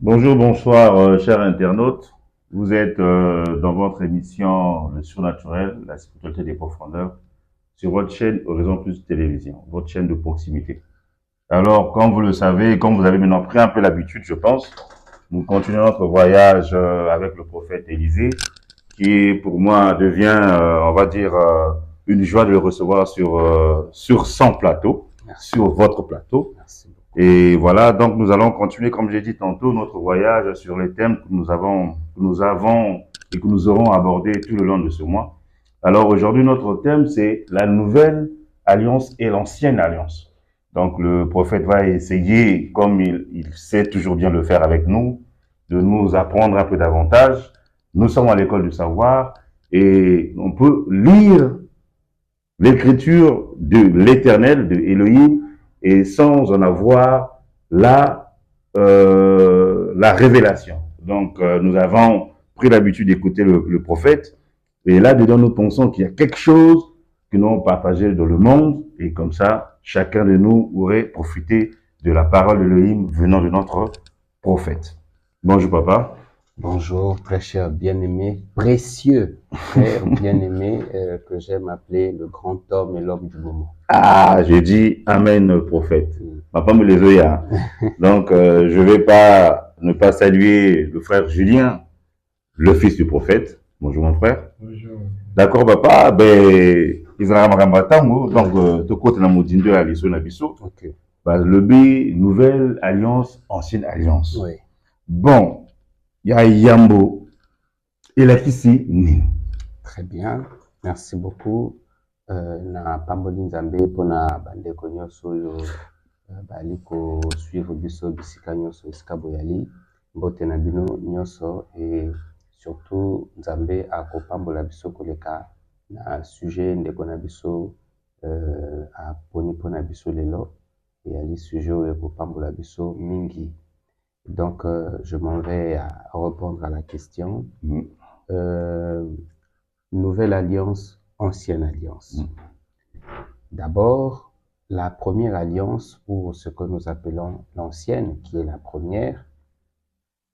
Bonjour, bonsoir, chers internautes. Vous êtes dans votre émission Le Surnaturel, la spiritualité des profondeurs, sur votre chaîne Horizon Plus Télévision, votre chaîne de proximité. Alors, comme vous le savez, comme vous avez maintenant pris un peu l'habitude, je pense, nous continuons notre voyage avec le prophète Élisée, qui pour moi devient, on va dire, une joie de le recevoir sur son plateau, sur votre plateau. Merci beaucoup. Et voilà, donc nous allons continuer, comme j'ai dit tantôt, notre voyage sur les thèmes que nous avons et que nous aurons abordés tout le long de ce mois. Alors aujourd'hui, notre thème, c'est la nouvelle alliance et l'ancienne alliance. Donc le prophète va essayer, comme il sait toujours bien le faire avec nous, de nous apprendre un peu davantage. Nous sommes à l'école du savoir et on peut lire l'écriture de l'Éternel, de Elohim, et sans en avoir la révélation. Donc, nous avons pris l'habitude d'écouter le prophète, et là-dedans, nous pensons qu'il y a quelque chose que nous avons partagé dans le monde, et comme ça, chacun de nous aurait profité de la parole d'Elohim venant de notre prophète. Bonjour, papa. Bonjour, très cher bien-aimé, précieux frère bien-aimé que j'aime appeler le grand homme et l'homme du moment. Ah, j'ai dit Amen, prophète. Papa me les oya. Donc, je ne vais pas ne pas saluer le frère Julien, le fils du prophète. Bonjour, mon frère. Bonjour. D'accord, papa. Ben, Israël Magambatango, donc, de côté de la Modindo à l'issue Nabiso. Ok. Le B, nouvelle alliance, ancienne alliance. Oui. Bon, il y a Yambo et la Kissi Nin. Très bien, merci beaucoup. Na pamboli nzambe pona bandeko nyonso oyo bali ko suivre biso bisika nyonso esika boyali mbote na bino nyonso et surtout nzambe akopambola biso koleka na sujet ndeko na biso aponi pona biso lelo eyali sujet oyo ekopambola biso mingi. Donc je m'en vais à répondre à la question. Nouvelle alliance, ancienne alliance. D'abord, la première alliance, ou ce que nous appelons l'ancienne, qui est la première,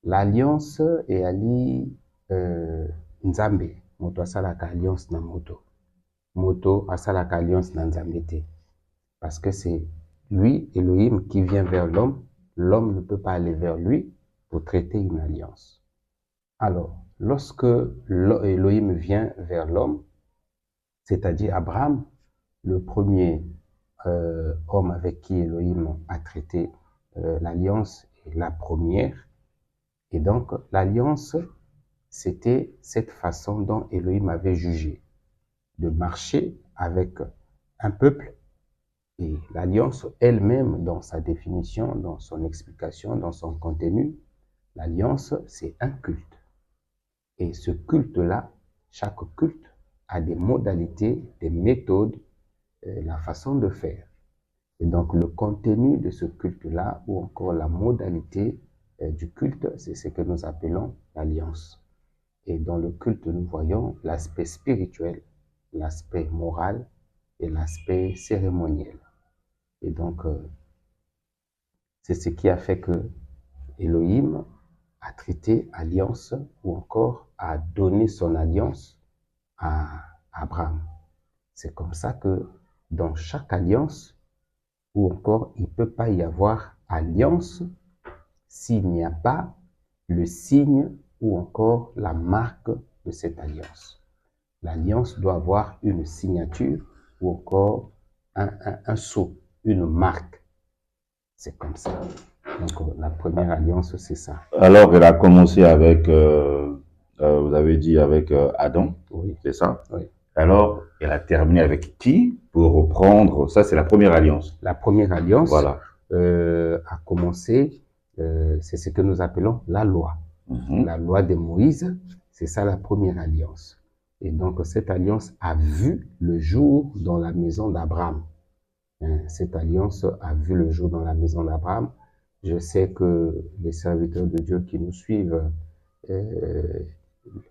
l'alliance est ali Nzambe. Moto asalaka alliance na moto. Moto asalaka alliance na Nzambe te. Parce que c'est lui, Elohim, qui vient vers l'homme. L'homme ne peut pas aller vers lui pour traiter une alliance. Alors, lorsque Elohim vient vers l'homme, c'est-à-dire Abraham, le premier homme avec qui Elohim a traité l'alliance est la première. Et donc, l'alliance, c'était cette façon dont Elohim avait jugé de marcher avec un peuple. Et l'alliance elle-même, dans sa définition, dans son explication, dans son contenu, l'alliance, c'est un culte. Et ce culte-là, chaque culte a des modalités, des méthodes, la façon de faire. Et donc le contenu de ce culte-là, ou encore la modalité du culte, c'est ce que nous appelons l'alliance. Et dans le culte, nous voyons l'aspect spirituel, l'aspect moral et l'aspect cérémoniel. Et donc, c'est ce qui a fait que Elohim a traité alliance ou encore a donné son alliance à Abraham. C'est comme ça que dans chaque alliance, ou encore il ne peut pas y avoir alliance s'il n'y a pas le signe ou encore la marque de cette alliance. L'alliance doit avoir une signature ou encore un sceau, une marque. C'est comme ça. Donc la première alliance, c'est ça. Alors, elle a commencé avec, vous avez dit avec Adam, Oui. c'est ça? Oui. Alors, elle a terminé avec qui pour reprendre, ça c'est la première alliance. La première alliance Voilà. A commencé, c'est ce que nous appelons la loi. La loi de Moïse, c'est ça la première alliance. Et donc cette alliance a vu le jour dans la maison d'Abraham. Cette alliance a vu le jour dans la maison d'Abraham. Je sais que les serviteurs de Dieu qui nous suivent,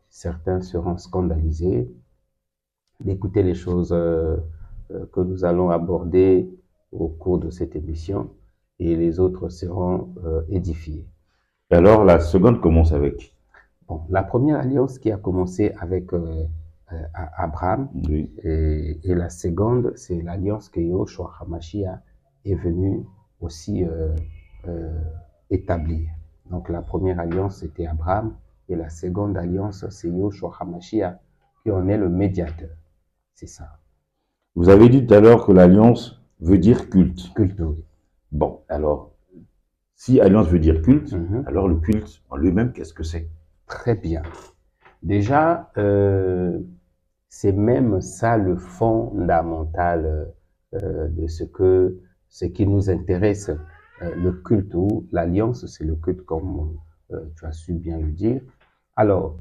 certains seront scandalisés d'écouter les choses que nous allons aborder au cours de cette émission et les autres seront édifiés. Et alors, la seconde commence avec. Bon, la première alliance qui a commencé avec Abraham, Oui. et la seconde, c'est l'alliance que Yahushua HaMashiach est venu aussi établir. Donc la première alliance, c'était Abraham, et la seconde alliance, c'est Yahushua HaMashiach, qui en est le médiateur. C'est ça. Vous avez dit tout à l'heure que l'alliance veut dire culte. Culte, oui. Bon, alors, si alliance veut dire culte, Mhm. alors le culte en lui-même, qu'est-ce que c'est? Très bien. Déjà, c'est même ça le fondamental de ce qui nous intéresse, le culte ou l'alliance, c'est le culte comme tu as su bien le dire. Alors,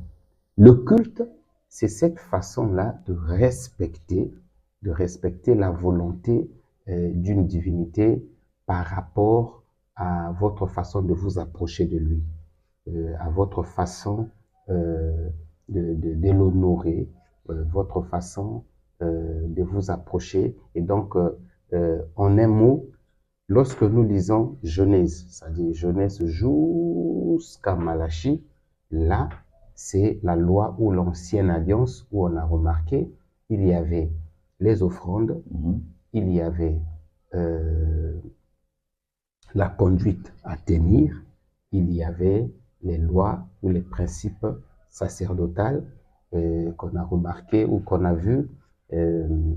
le culte, c'est cette façon-là de respecter la volonté d'une divinité par rapport à votre façon de vous approcher de lui, à votre façon de l'honorer, votre façon de vous approcher. Et donc, en un mot, lorsque nous lisons Genèse, c'est-à-dire Genèse jusqu'à Malachie, là, c'est la loi ou l'ancienne alliance où on a remarqué, il y avait les offrandes, il y avait la conduite à tenir, il y avait les lois ou les principes sacerdotales qu'on a remarqué ou qu'on a vu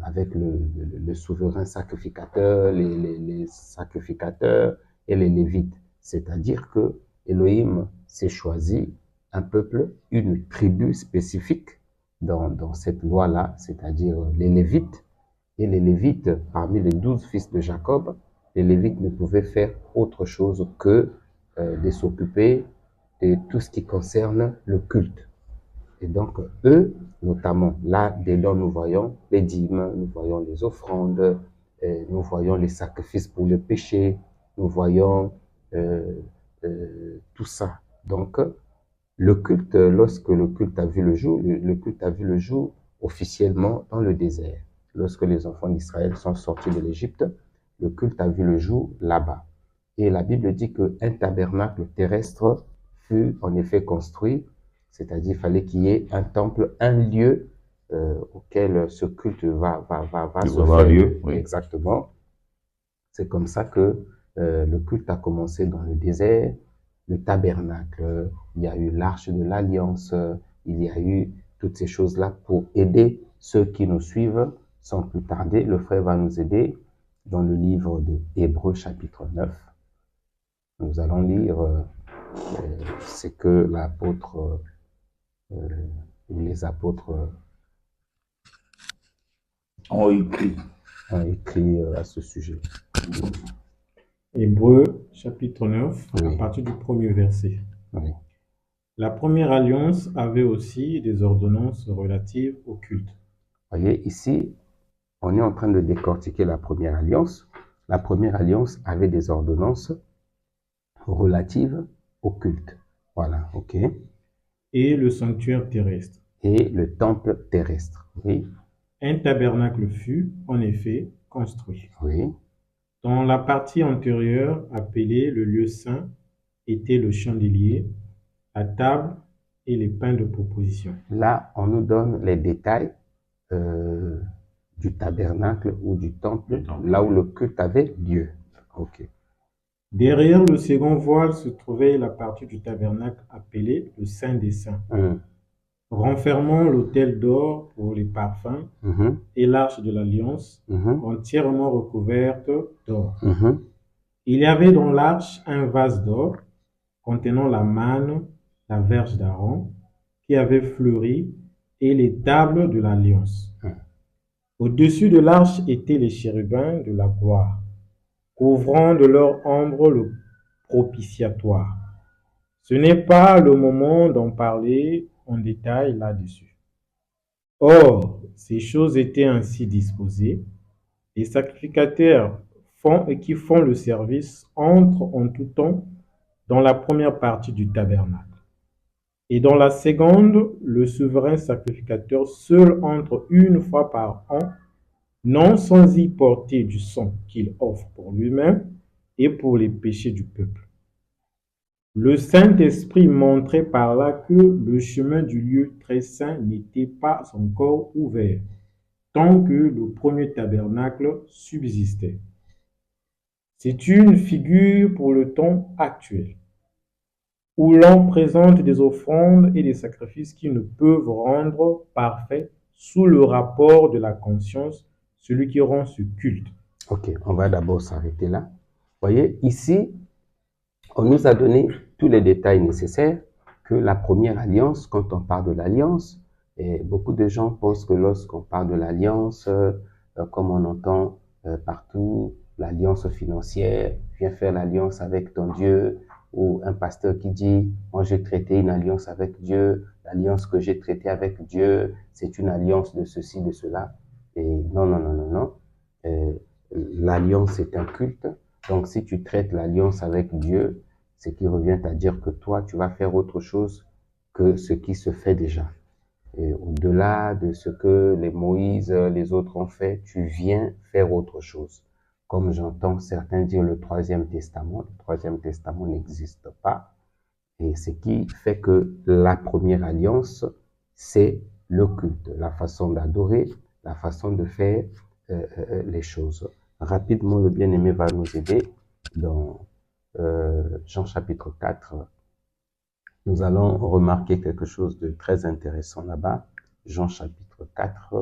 avec le souverain sacrificateur, les sacrificateurs et les lévites. C'est-à-dire que Elohim s'est choisi un peuple, une tribu spécifique dans cette loi-là, c'est-à-dire les lévites. Et les lévites, parmi les 12 fils de Jacob, les lévites ne pouvaient faire autre chose que de s'occuper de tout ce qui concerne le culte. Et donc, eux, notamment, là, dedans, nous voyons les dîmes, nous voyons les offrandes, nous voyons les sacrifices pour le péché, nous voyons tout ça. Donc, le culte, lorsque le culte a vu le jour, le culte a vu le jour officiellement dans le désert. Lorsque les enfants d'Israël sont sortis de l'Égypte, le culte a vu le jour là-bas. Et la Bible dit qu'un tabernacle terrestre fut en effet construit, c'est-à-dire qu'il fallait qu'il y ait un temple, un lieu auquel ce culte va se faire. Lieu, oui. Exactement. C'est comme ça que le culte a commencé dans le désert, le tabernacle, il y a eu l'arche de l'alliance, il y a eu toutes ces choses-là pour aider ceux qui nous suivent. Sans plus tarder, le frère va nous aider dans le livre de Hébreux chapitre 9. Nous allons lire ce que l'apôtre ou les apôtres ont écrit à ce sujet. Hébreux chapitre 9, Oui. à partir du premier verset. Oui. La première alliance avait aussi des ordonnances relatives au culte. Voyez, ici, on est en train de décortiquer la première alliance. La première alliance avait des ordonnances relatives au culte. Voilà, ok. Et le sanctuaire terrestre. Et le temple terrestre, oui. Un tabernacle fut, en effet, construit. Oui. Dans la partie antérieure, appelée le lieu saint, était le chandelier, la table et les pains de proposition. Là, on nous donne les détails du tabernacle ou du temple, là où le culte avait lieu. Ok. Derrière le second voile se trouvait la partie du tabernacle appelée le Saint des Saints, renfermant l'autel d'or pour les parfums et l'arche de l'alliance, entièrement recouverte d'or. Il y avait dans l'arche un vase d'or contenant la manne, la verge d'Aaron, qui avait fleuri, et les tables de l'alliance. Au-dessus de l'arche étaient les chérubins de la gloire, couvrant de leur ombre le propitiatoire. Ce n'est pas le moment d'en parler en détail là-dessus. Or, ces choses étaient ainsi disposées. Les sacrificateurs qui font le service entrent en tout temps dans la première partie du tabernacle. Et dans la seconde, le souverain sacrificateur seul entre une fois par an, non sans y porter du sang qu'il offre pour lui-même et pour les péchés du peuple. Le Saint-Esprit montrait par là que le chemin du lieu très saint n'était pas encore ouvert, tant que le premier tabernacle subsistait. C'est une figure pour le temps actuel, où l'on présente des offrandes et des sacrifices qui ne peuvent rendre parfait sous le rapport de la conscience celui qui rend ce culte. Ok, on va d'abord s'arrêter là. Voyez, ici, on nous a donné tous les détails nécessaires que la première alliance, quand on parle de l'alliance, et beaucoup de gens pensent que lorsqu'on parle de l'alliance, comme on entend partout, l'alliance financière, viens faire l'alliance avec ton Dieu, ou un pasteur qui dit, moi j'ai traité une alliance avec Dieu, l'alliance que j'ai traitée avec Dieu, c'est une alliance de ceci, de cela. Et non, non, non, non, non. L'alliance est un culte. Donc si tu traites l'alliance avec Dieu, ce qui revient à dire que toi, tu vas faire autre chose que ce qui se fait déjà. Et au-delà de ce que les Moïse, les autres ont fait, tu viens faire autre chose. Comme j'entends certains dire le troisième testament n'existe pas. Et ce qui fait que la première alliance, c'est le culte, la façon d'adorer, la façon de faire les choses. Rapidement, le bien-aimé va nous aider dans Jean chapitre 4. Nous allons remarquer quelque chose de très intéressant là-bas. Jean chapitre 4.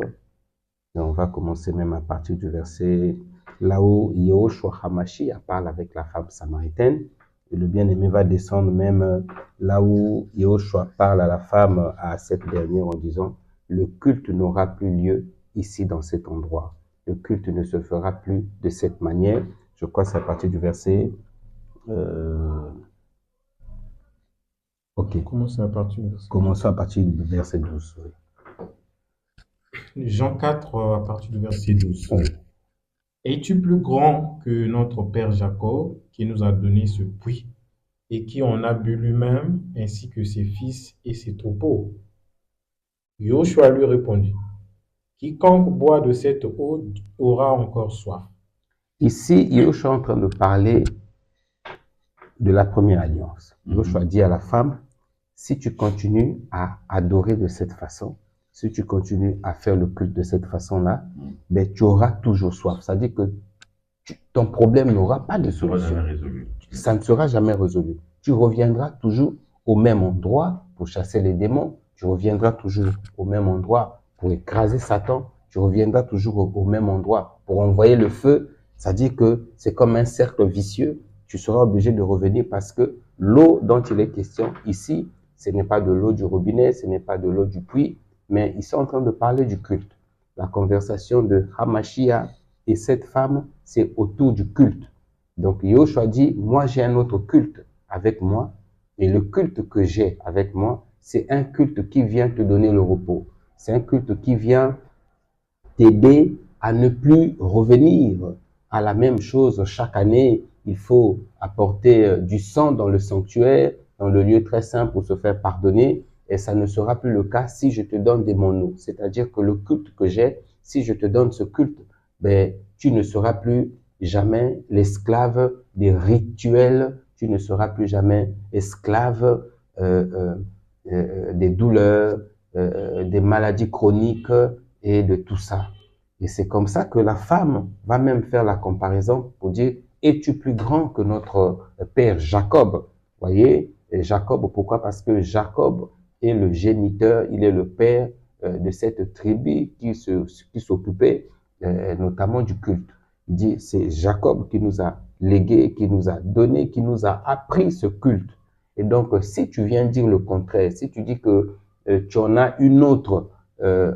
Et on va commencer même à partir du verset là où Yehoshua HaMashiach parle avec la femme samaritaine. Et le bien-aimé va descendre même là où Yehoshua parle à la femme, à cette dernière, en disant « Le culte n'aura plus lieu ici dans cet endroit. Le culte ne se fera plus de cette manière. » Je crois que c'est à partir du verset... Ok. Commençons à partir du verset. Commençons à partir du verset 12. Oui. Jean 4, à partir du verset 12. Oui. Es-tu plus grand que notre père Jacob, qui nous a donné ce puits, et qui en a bu lui-même, ainsi que ses fils et ses troupeaux? Yoshua lui répondit, quiconque boit de cette eau aura encore soif. Ici, Yoshua est en train de parler de la première alliance. Yoshua dit à la femme, si tu continues à adorer de cette façon, si tu continues à faire le culte de cette façon-là, ben, tu auras toujours soif. C'est-à-dire que ton problème n'aura pas de solution. Ça ne sera jamais résolu. Tu reviendras toujours au même endroit pour chasser les démons. Tu reviendras toujours au même endroit pour écraser Satan. Tu reviendras toujours au même endroit pour envoyer le feu. C'est-à-dire que c'est comme un cercle vicieux. Tu seras obligé de revenir parce que l'eau dont il est question ici, ce n'est pas de l'eau du robinet, ce n'est pas de l'eau du puits, mais ils sont en train de parler du culte. La conversation de HaMashiach et cette femme, c'est autour du culte. Donc Yoshua dit, moi j'ai un autre culte avec moi, et le culte que j'ai avec moi, c'est un culte qui vient te donner le repos. C'est un culte qui vient t'aider à ne plus revenir à la même chose chaque année. Il faut apporter du sang dans le sanctuaire, dans le lieu très saint pour se faire pardonner. Et ça ne sera plus le cas si je te donne des monos. C'est-à-dire que le culte que j'ai, si je te donne ce culte, ben, tu ne seras plus jamais l'esclave des rituels. Tu ne seras plus jamais esclave des douleurs, des maladies chroniques et de tout ça. Et c'est comme ça que la femme va même faire la comparaison pour dire, es-tu plus grand que notre père Jacob? Voyez, et Jacob, pourquoi? Parce que Jacob est le géniteur, il est le père de cette tribu qui s'occupait notamment du culte. Il dit, c'est Jacob qui nous a légué, qui nous a donné, qui nous a appris ce culte. Et donc, si tu viens dire le contraire, si tu dis que tu en as une autre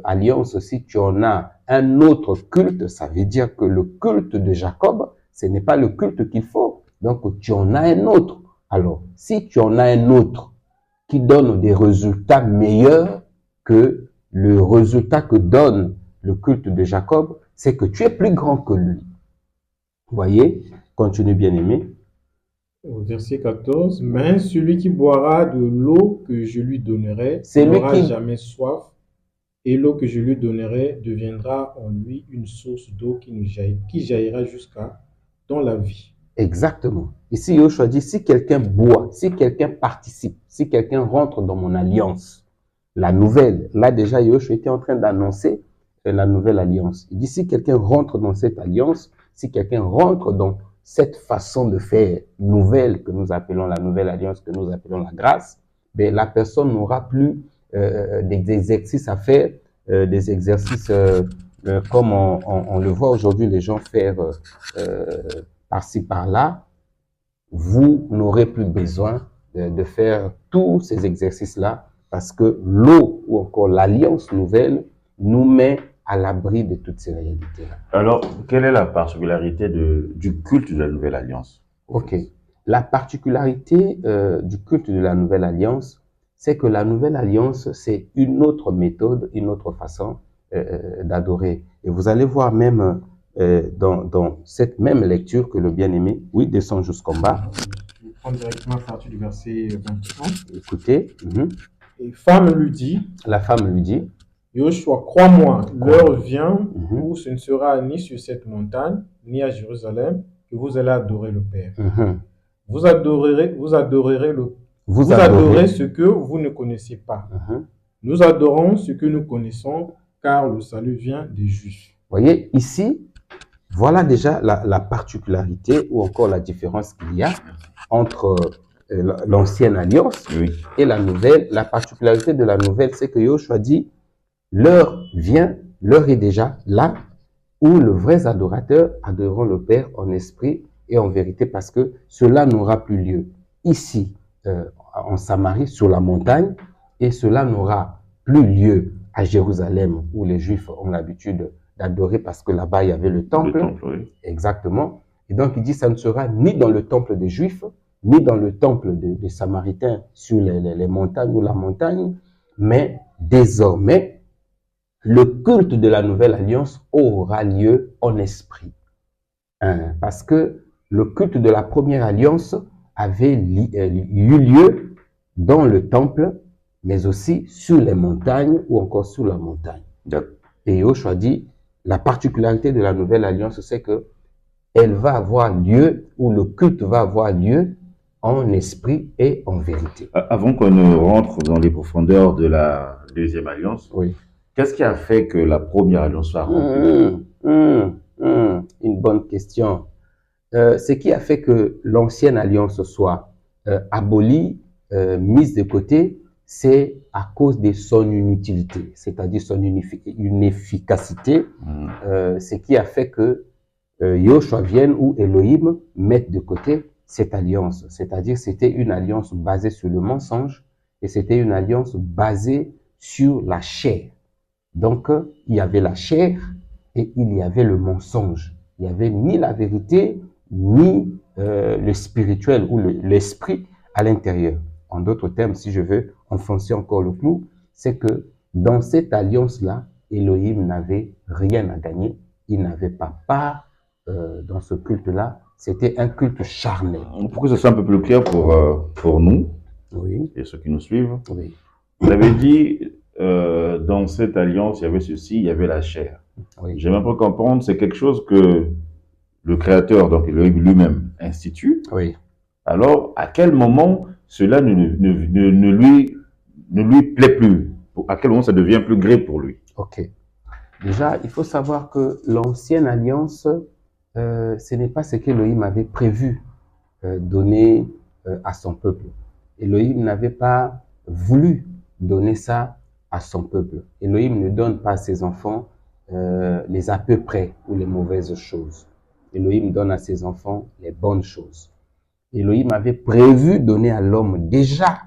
alliance, si tu en as un autre culte, ça veut dire que le culte de Jacob, ce n'est pas le culte qu'il faut. Donc, tu en as un autre. Alors, si tu en as un autre qui donne des résultats meilleurs que le résultat que donne le culte de Jacob, c'est que tu es plus grand que lui. Vous voyez, continue bien aimé. Au verset 14, mais celui qui boira de l'eau que je lui donnerai n'aura jamais soif, et l'eau que je lui donnerai deviendra en lui une source d'eau qui jaillira jusqu'à dans la vie. Exactement. Ici, Yoshua dit, si quelqu'un boit, si quelqu'un participe, si quelqu'un rentre dans mon alliance, la nouvelle, là déjà, Yoshua était en train d'annoncer la nouvelle alliance. Il dit, si quelqu'un rentre dans cette alliance, si quelqu'un rentre dans cette façon de faire nouvelle que nous appelons la nouvelle alliance, que nous appelons la grâce, ben, la personne n'aura plus des exercices à faire, des exercices comme on le voit aujourd'hui les gens faire par-ci, par-là. Vous n'aurez plus besoin de faire tous ces exercices-là parce que l'eau ou encore l'alliance nouvelle nous met à l'abri de toutes ces réalités-là. Alors, quelle est la particularité du culte de la Nouvelle Alliance? Ok. La particularité du culte de la Nouvelle Alliance, c'est que la Nouvelle Alliance, c'est une autre méthode, une autre façon d'adorer. Et vous allez voir même dans cette même lecture que le bien-aimé, oui, descend jusqu'en bas. Je vais prendre directement à partir du verset 21. Écoutez. Et femme lui dit, la femme lui dit, Yoshua, crois-moi, l'heure vient où ce ne sera ni sur cette montagne, ni à Jérusalem, que vous allez adorer le Père. Vous adorerez ce que vous ne connaissez pas. Nous adorons ce que nous connaissons, car le salut vient des Juifs. Voyez, ici, voilà déjà la particularité ou encore la différence qu'il y a entre l'ancienne alliance et la nouvelle. La particularité de la nouvelle, c'est que Yoshua dit, l'heure vient, l'heure est déjà là, où les vrais adorateurs adoreront le Père en esprit et en vérité, parce que cela n'aura plus lieu ici, en Samarie, sur la montagne, et cela n'aura plus lieu à Jérusalem, où les Juifs ont l'habitude d'adorer, parce que là-bas, il y avait le temple. Le temple, oui. Exactement. Et donc, il dit, ça ne sera ni dans le temple des Juifs, ni dans le temple des Samaritains sur les montagnes ou la montagne, mais désormais, le culte de la Nouvelle Alliance aura lieu en esprit. Parce que le culte de la première alliance avait eu lieu dans le temple, mais aussi sur les montagnes ou encore sous la montagne. Et Yoshua dit, la particularité de la Nouvelle Alliance, c'est que elle va avoir lieu, ou le culte va avoir lieu en esprit et en vérité. Avant qu'on ne rentre dans les profondeurs de la deuxième alliance, oui. Qu'est-ce qui a fait que la première alliance soit rompue? Une bonne question. Ce qui a fait que l'ancienne alliance soit abolie, mise de côté, c'est à cause de son inutilité, c'est-à-dire son inefficacité. Ce qui a fait que Yoshua vienne ou Elohim mette de côté cette alliance. C'est-à-dire c'était une alliance basée sur le mensonge et c'était une alliance basée sur la chair. Donc, il y avait la chair et il y avait le mensonge. Il n'y avait ni la vérité, ni le spirituel ou l'esprit à l'intérieur. En d'autres termes, si je veux enfoncer encore le clou, c'est que dans cette alliance-là, Elohim n'avait rien à gagner. Il n'avait pas part dans ce culte-là. C'était un culte charnel. Pour que ce soit un peu plus clair pour nous et ceux qui nous suivent, vous avez dit... dans cette alliance, il y avait ceci, il y avait la chair. J'aimerais pas comprendre, c'est quelque chose que le Créateur, donc lui-même, institue. Alors, à quel moment cela ne lui plaît plus? À quel moment ça devient plus gré pour lui? Ok. Déjà, il faut savoir que l'ancienne alliance, ce n'est pas ce qu'Elohim avait prévu donner à son peuple. Elohim n'avait pas voulu donner ça à son peuple. Elohim ne donne pas à ses enfants les à peu près ou les mauvaises choses. Elohim donne à ses enfants les bonnes choses. Elohim avait prévu donner à l'homme déjà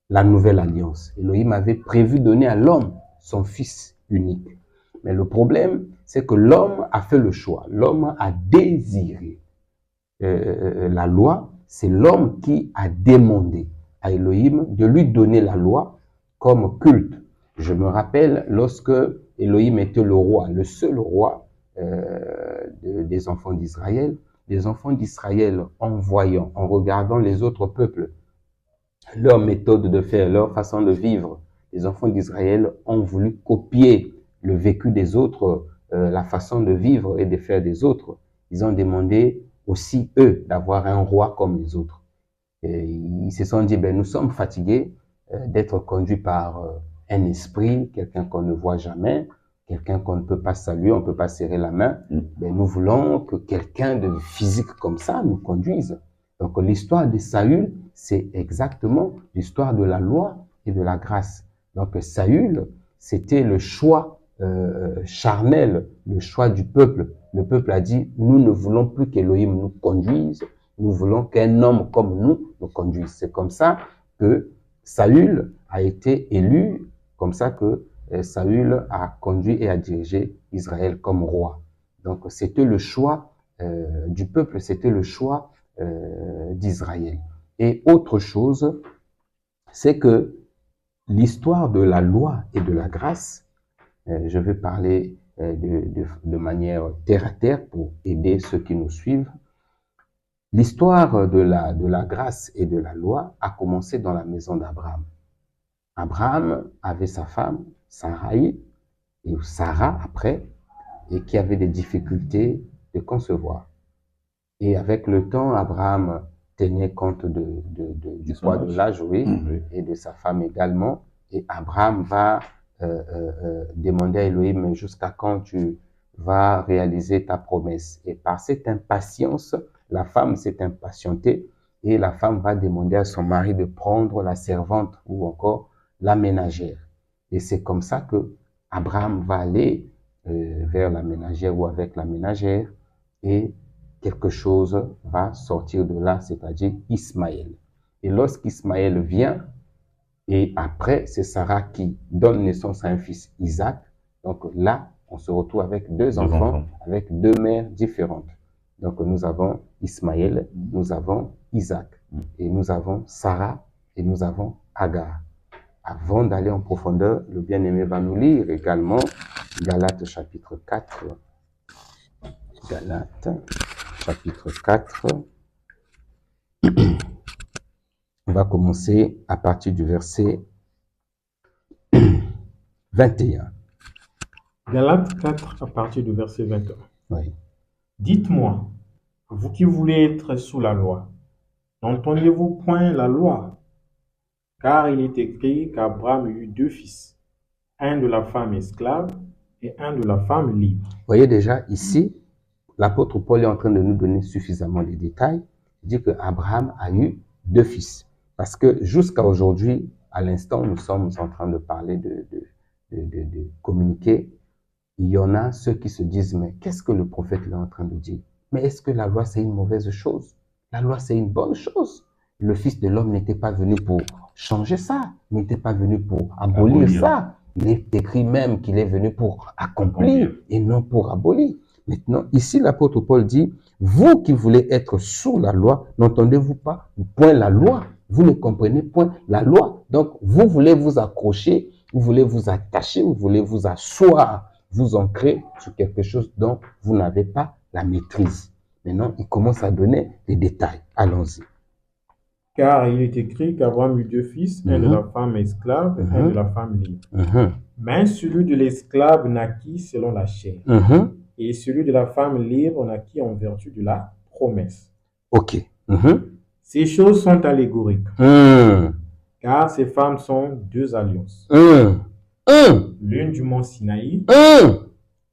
la nouvelle alliance. Elohim avait prévu donner à l'homme son fils unique. Mais le problème, c'est que l'homme a fait le choix. L'homme a désiré la loi. C'est l'homme qui a demandé à Elohim de lui donner la loi comme culte. Je me rappelle lorsque Elohim était le roi, le seul roi des enfants d'Israël. Les enfants d'Israël, en voyant, en regardant les autres peuples, leur méthode de faire, leur façon de vivre, les enfants d'Israël ont voulu copier le vécu des autres, la façon de vivre et de faire des autres. Ils ont demandé aussi, eux, d'avoir un roi comme les autres. Et ils se sont dit, nous sommes fatigués d'être conduits par un esprit, quelqu'un qu'on ne voit jamais, quelqu'un qu'on ne peut pas saluer, on ne peut pas serrer la main. Nous voulons que quelqu'un de physique comme ça nous conduise. Donc l'histoire de Saül, c'est exactement l'histoire de la loi et de la grâce. Donc Saül, c'était le choix charnel, le choix du peuple. Le peuple a dit, nous ne voulons plus qu'Élohim nous conduise, nous voulons qu'un homme comme nous conduise. C'est comme ça que Saül a été élu, comme ça que Saül a conduit et a dirigé Israël comme roi. Donc c'était le choix du peuple, c'était le choix d'Israël. Et autre chose, c'est que l'histoire de la loi et de la grâce, je vais parler de manière terre à terre pour aider ceux qui nous suivent. L'histoire de la grâce et de la loi a commencé dans la maison d'Abraham. Abraham avait sa femme, Sarai, et Sarah après, et qui avait des difficultés de concevoir. Et avec le temps, Abraham tenait compte du poids de l'âge, oui, et de sa femme également. Et Abraham va demander à Elohim jusqu'à quand tu vas réaliser ta promesse. Et par cette impatience, la femme s'est impatientée et la femme va demander à son mari de prendre la servante ou encore la ménagère. Et c'est comme ça que Abraham va aller vers la ménagère ou avec la ménagère et quelque chose va sortir de là, c'est-à-dire Ismaël. Et lorsqu'Ismaël vient, et après, c'est Sarah qui donne naissance à un fils, Isaac. Donc là, on se retrouve avec deux enfants, avec deux mères différentes. Donc nous avons Ismaël, nous avons Isaac, et nous avons Sarah, et nous avons Agar. Avant d'aller en profondeur, le bien-aimé va nous lire également Galates chapitre 4. Galates chapitre 4. On va commencer à partir du verset 21. Galates 4 à partir du verset 21. Oui. Dites-moi, vous qui voulez être sous la loi, n'entendez-vous point la loi? Car il est écrit qu'Abraham eut deux fils, un de la femme esclave et un de la femme libre. Vous voyez déjà ici, l'apôtre Paul est en train de nous donner suffisamment de détails. Il dit qu'Abraham a eu deux fils. Parce que jusqu'à aujourd'hui, à l'instant, nous sommes en train de parler, de communiquer. Il y en a ceux qui se disent, mais qu'est-ce que le prophète est en train de dire? Mais est-ce que la loi, c'est une mauvaise chose? La loi, c'est une bonne chose. Le Fils de l'homme n'était pas venu pour changer ça, n'était pas venu pour abolir ça. Il est écrit même qu'il est venu pour accomplir et non pour abolir. Maintenant, ici, l'apôtre Paul dit, vous qui voulez être sous la loi, n'entendez-vous pas point la loi? Vous ne comprenez point la loi. Donc, vous voulez vous accrocher, vous voulez vous attacher, vous voulez vous asseoir, vous ancrer sur quelque chose dont vous n'avez pas la maîtrise. Maintenant, il commence à donner des détails. Allons-y. Car il est écrit qu'Abraham eut deux fils, un de la femme esclave et un de la femme libre. Mais celui de l'esclave naquit selon la chair. Et celui de la femme libre naquit en vertu de la promesse. Ok. Ces choses sont allégoriques. Car ces femmes sont deux alliances. L'une du mont Sinaï,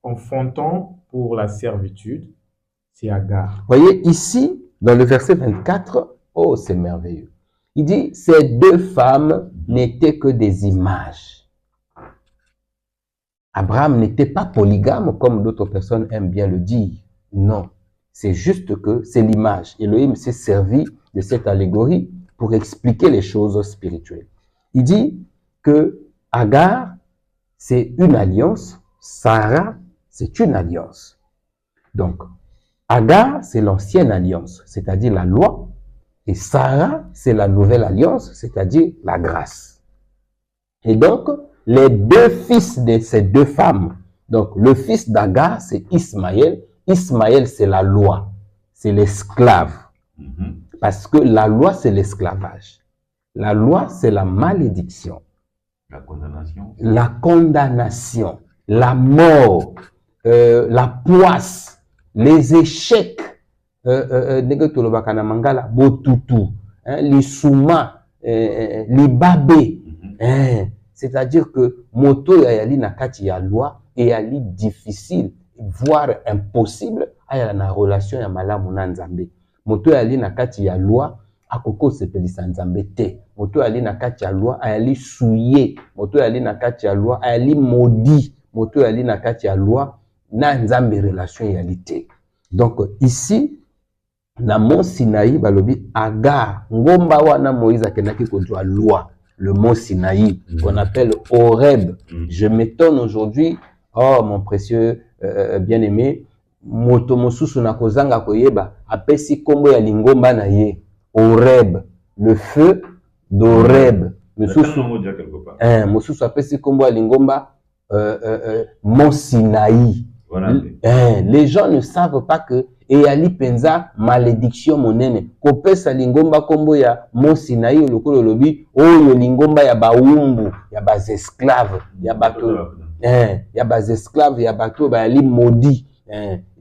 enfantant pour la servitude, c'est Agar. Voyez ici, dans le verset 24, oh, c'est merveilleux. Il dit, ces deux femmes n'étaient que des images. Abraham n'était pas polygame comme d'autres personnes aiment bien le dire. Non, c'est juste que c'est l'image. Elohim s'est servi de cette allégorie pour expliquer les choses spirituelles. Il dit que Agar, c'est une alliance. Sarah, c'est une alliance. Donc, Agar, c'est l'ancienne alliance, c'est-à-dire la loi. Et Sarah, c'est la nouvelle alliance, c'est-à-dire la grâce. Et donc, les deux fils de ces deux femmes, donc le fils d'Agar, c'est Ismaël. Ismaël, c'est la loi, c'est l'esclave. Parce que la loi, c'est l'esclavage. La loi, c'est la malédiction. La condamnation. La condamnation, la mort, la poisse, les échecs, ndenge tolobaka na mangala botutu, lisuma, libabe, c'est-à-dire que moto ya yali na kati ya loi et yali difficile voire impossible aya na relation ya malamu na Nzambe. Moto yali na kati ya loi akoko sepelisa Nzambe te. Moto yali na kati ya loi ayali souillé, moto yali na kati ya loi ayali maudit, moto yali na kati ya loi na Nzambe relation yali te. Donc ici na mont Sinaï balobi Agar ngomba wana Moïse akendaki kozwa loi, le mont Sinaï qu'on appelle Horeb. Je m'étonne aujourd'hui, oh mon précieux bien-aimé, moto mosusu na kozanga koyeba apesi kombo ya lingomba na ye Horeb, le feu d'Horeb. Mosusu apesi kombo ya lingomba mont Sinaï. Les gens ne savent pas que eyali penza malédiction monene kopesa lingomba kombo ya mont Sinaï lokolo lobi oyo lingomba ya baumbu ya bas esclaves ya bato ya bas esclaves ya bato ba yali maudit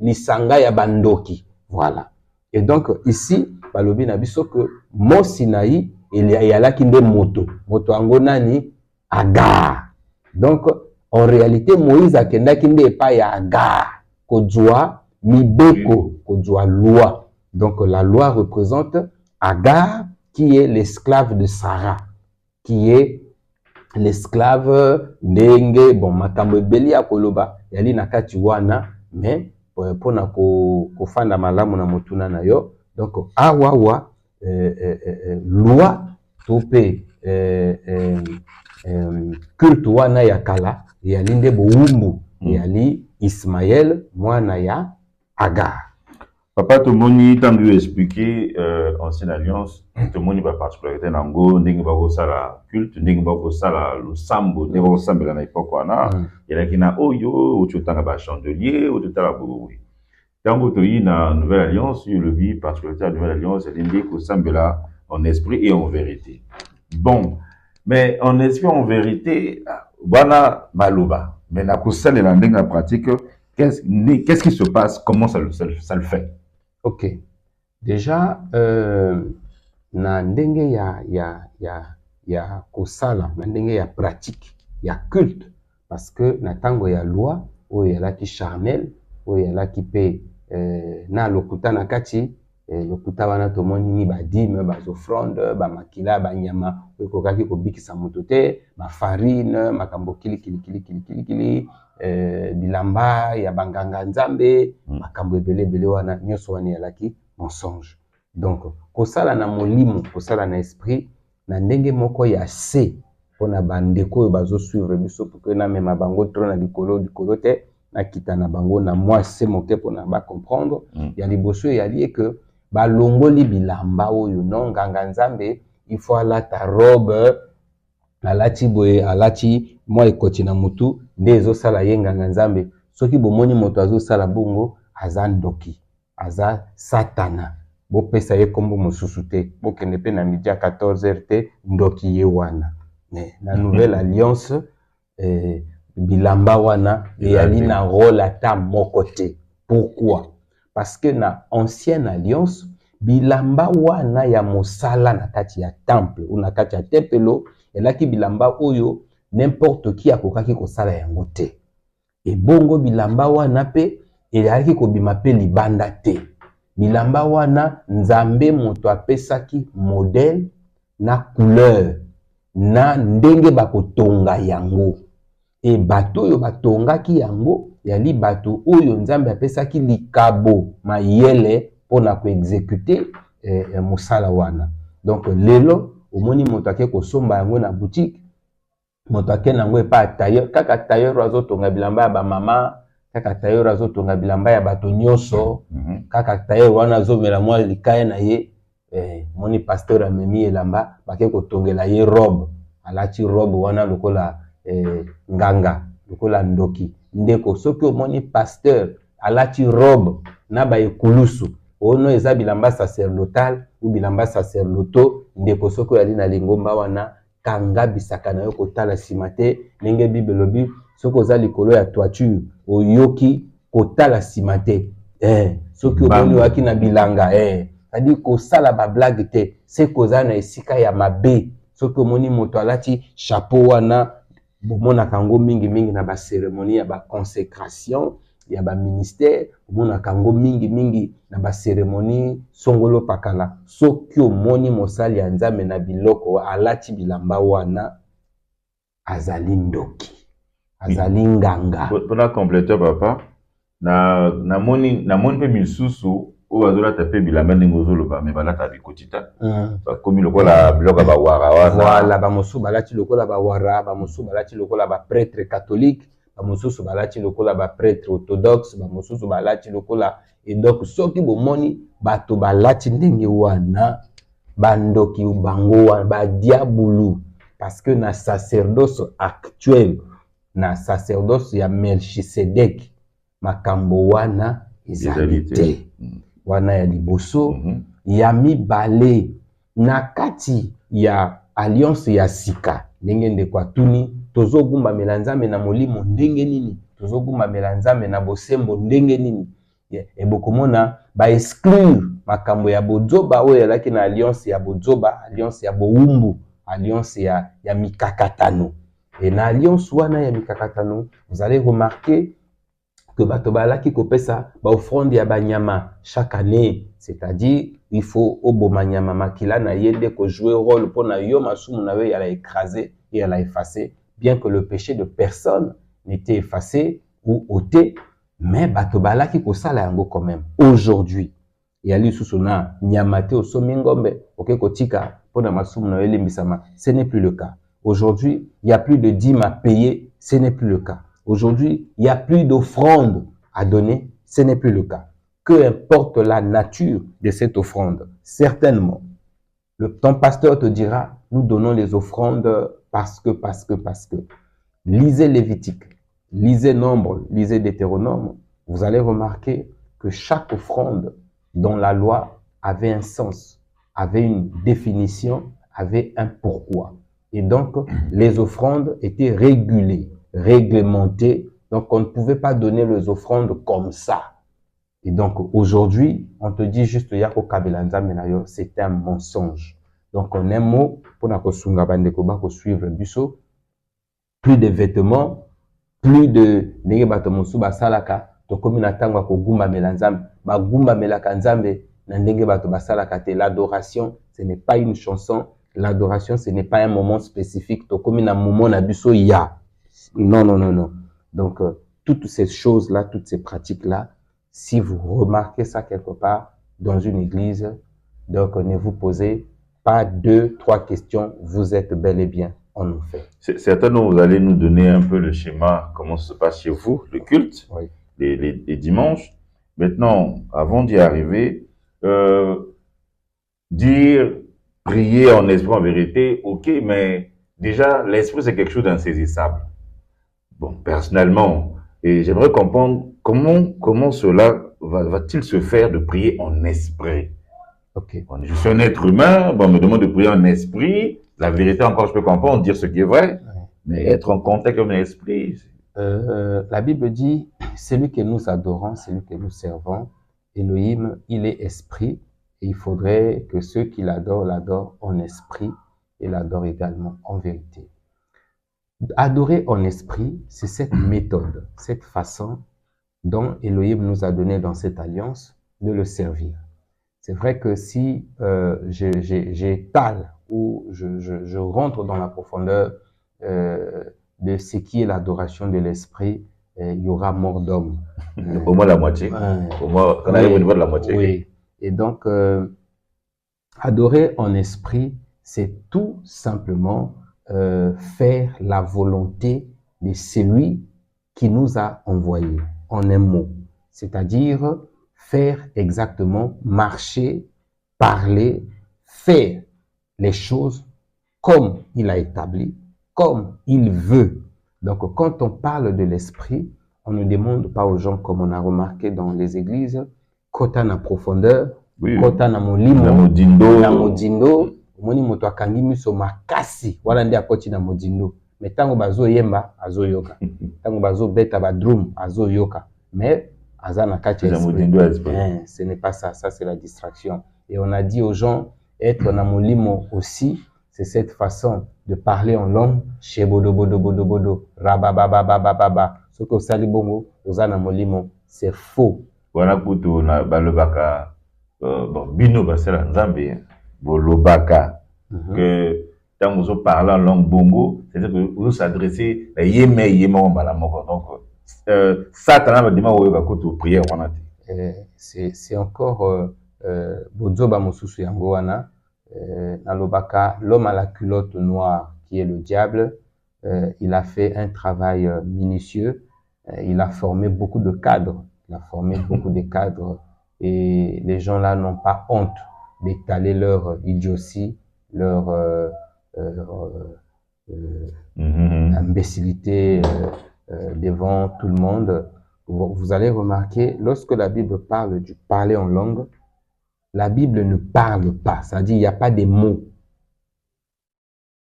lisanga ya bandoki. Voilà. Et donc ici balobi na biso que mont Sinaï il y a là qui nde moto ango nani Agar. Donc en réalité Moïse akendaki nde epa ya Agar kozwa mibeko kozwa loi. Donc la loi représente Agar qui est l'esclave de Sarah, qui est l'esclave ndenge bon makambo ebeli ya koloba yali na kati wana mais pona kofanda malamu na motuna na yo. Donc awawa loi tope culte wana ya kala yali nde boumbu yali Ismaël mwana ya Agar. Papa Tomoni tant lui expliquer ancienne alliance Tomoni ba particularité nango ndenge ba kosala culte ndenge ba kosala losambo ndenge ba kosambela na époque wana yalaki na oyo otutanga ba chandelier otutala boui. Tango toyi na nouvelle alliance le vie particularité de la nouvelle alliance c'est ndenge kosambela en esprit et en vérité. Bon, mais en esprit en vérité bana maloba mais na kosala la ndenge pratique qu'est-ce qui se passe, comment ça le fait? Ok. Déjà, na ndenge ya kosala, na ndenge ya pratique, ya culte, parce que na tango ya loi, oyo ya laki charnel, oyo ya laki pe na lokuta na kati, lokuta wana tomoni ni badime, bazofronde, ba makila, ba nyama, oyo kokaki kobikisa moto te, ma farine, makambo kili, bilamba ya banganga nzambe makambo ebele wana nyonso wana yalaki mensonge. Donc kosala na molimo kosala na esprit na ndenge moko ya se pona bandeko oyo bazo suivre biso pour que na mema bango tro na likolo te na kita na bango na moi se moke pona ba comprendre ya liboso yali que balongoli bilamba oyo non nganga nzambe il faut alata robe alati boye alati moi ekoti na mutu nde ezosala ye nganga nzambe. Soki bomoni moto azosala bongo aza ndoki aza satana bopesa ye kombo mosusu te bokende pe na midi 14h te ndoki ye wana. Mais na nouvelle alliance bilamba wana eyali na rôle ata moko te. Pourquoi? Parce que na ancienne alliance bilamba wana ya mosala na kati ya temple ou na kati ya tempelo elaki bilamba oyo n'importe qui akokaki kosala yango te. Et bongo bilamba wana pe elaki kobima pe libanda te. Bilamba wana nzambe moto apesaki modèle na couleur na ndenge bakotonga yango. Et bato oyo batongaki yango yali bato oyo nzambe apesaki likabo mayele pona ko exécuter mosala wana. Donc lelo omoni moto ake kosomba yango na boutique moto ake nango epa tailleur kaka tailleur azotonga bilamba ya ba mama kaka tailleur azotonga bilamba ya bato nyonso kaka tailleur wana azomela mwa likaya na ye moni pasteur amemi elamba bake kotongela ye robe alati robe wana lokola nganga lokola ndoki ndeko soki omoni pasteur alati robe na ba ekulusu ono eza bilamba sacerdotal ou bilamba sacerdoto ndeko soko yali na lingomba wana kanga bisaka na yo kotala sima te ndenge bible lobi soko za likolo ya toiture oyoki kotala sima te soki omoni waki na bilanga c'est-à-dire kosala ba blague te c'est koza na esika ya mabe soki omoni moto alati chapeau wana bomonaka yango mingi na ba cérémonie ya ba consécration ya ba ministère bomonaka yango mingi na ba cérémonie songolo pakala soki omoni mosali ya Nzambe na biloko alati bilamba wana azali ndoki azali nganga. Pona compléter papa na moni pe misusu o azola tapé bilamba ngozolo ba me balata bikotita ba komi lokola biloko ba wara voilà ba mosu balati lokola ba wara ba mosu balati lokola ba prêtre catholique ba mosu balati lokola ba prêtre orthodoxe ba mosu balati lokola et donc soki bomoni bato balati ndenge wana bandoki bango wana ba diabulu parce que na sacerdoce actuel na sacerdoce ya Melchisedek makambo wana ezalite wana ya liboso ya mibale na kati ya alliance ya sika ndenge ndeko atuni tozogumba melanzambe na molimo ndenge nini tozogumba melanzambe na bosembo ndenge nini ebokomona ba exclure makambo ya bozoba oyo yalaki na alliance ya bozoba alliance ya boumbu alliance ya mikakatano et na alliance wana ya mikakatano vous allez remarquer que bato balaki kopesa ba offrande ya banyama chaque année c'est-à-dire il faut oboma nyama makila na yende ko jouer rôle pour na yo masumu na we ya la écraser et ya la effacer bien que le péché de personne n'était effacé ou ôté mais bato balaki ko sala yango quand même aujourd'hui et ali susuna nyama te osomi ngombe oke kotika pour na masumu na yo misama ce n'est plus le cas aujourd'hui il y a plus de dîmes à payer ce n'est plus le cas. Aujourd'hui, il n'y a plus d'offrande à donner, ce n'est plus le cas. Que importe la nature de cette offrande, certainement, ton pasteur te dira, nous donnons les offrandes parce que. Lisez Lévitique, lisez Nombre, lisez Deutéronome, vous allez remarquer que chaque offrande dans la loi avait un sens, avait une définition, avait un pourquoi. Et donc, les offrandes étaient régulées, réglementées. Donc, on ne pouvait pas donner les offrandes comme ça. Et donc, aujourd'hui, on te dit juste, Yako Kabelanza Menayo, c'est un mensonge. Donc, en un mot, pour nous suivre le busso, plus de vêtements, plus de Negebatomousu Basalaka, Tokomi Natangwa Kogumba Melanzam, Bagumba Melakanzambe, Nandenge Bato Basalaka, l'adoration, ce n'est pas une chanson. L'adoration, ce n'est pas un moment spécifique. Comme un moment nabuso ya. Non. Donc, toutes ces choses-là, toutes ces pratiques-là, si vous remarquez ça quelque part dans une église, donc ne vous posez pas 2, 3 questions. Vous êtes bel et bien en enfer. Certainement, vous allez nous donner un peu le schéma, comment ça se passe chez vous, le culte, oui. les dimanches. Maintenant, avant d'y arriver, dire prier en esprit, en vérité, ok, mais déjà, l'esprit, c'est quelque chose d'insaisissable. Bon, personnellement, et j'aimerais comprendre comment cela va-t-il se faire de prier en esprit. Ok. Bon, je suis un être humain, bon, on me demande de prier en esprit. La vérité, encore, je peux comprendre, dire ce qui est vrai, mais être en contact avec l'esprit. La Bible dit, celui que nous adorons, celui que nous servons, Elohim, il est esprit. Et il faudrait que ceux qui l'adorent en esprit et l'adorent également en vérité. Adorer en esprit, c'est cette méthode, cette façon dont Elohim nous a donné dans cette alliance de le servir. C'est vrai que si j'étale ou je rentre dans la profondeur de ce qui est l'adoration de l'esprit, il y aura mort d'homme. Au moins la moitié. Au moins, on arrive au niveau de la moitié. Oui. Et donc, adorer en esprit, c'est tout simplement faire la volonté de celui qui nous a envoyés, en un mot. C'est-à-dire faire exactement, marcher, parler, faire les choses comme il a établi, comme il veut. Donc, quand on parle de l'esprit, on ne demande pas aux gens, comme on a remarqué dans les églises, kota na profondeur, oui, kota na molimo, na modindo, moni moto akangi miso makasi, wala ndi akoti na modindo. Mais tango bazo yemba, azo yoka. Tango bazo beta ba drum, azo yoka. Mais Ce n'est pas ça, ça c'est la distraction. Et on a dit aux gens, être namolimo aussi, c'est cette façon de parler en langue, chez bodo bodo bodo bodo, rababababababa. Ce que ça dit bongo, namolimo, c'est faux. Voilà pour tout, na balobaka, bino basela nzambe, bolobaka, que quand vous parlez en langue bongo, c'est-à-dire que vous s'adressez à yéme yéme malamoko. Donc, Satan va dire que prière c'est encore Bozoba Mosusu Yangoana, Nalobaka, l'homme à la culotte noire qui est le diable. Il a fait un travail minutieux. Il a formé beaucoup de cadres. Il a formé beaucoup de cadres et les gens là n'ont pas honte d'étaler leur idiotie, leur imbécilité devant tout le monde. Vous allez remarquer, lorsque la Bible parle du parler en langue, la Bible ne parle pas, c'est-à-dire il n'y a pas des mots.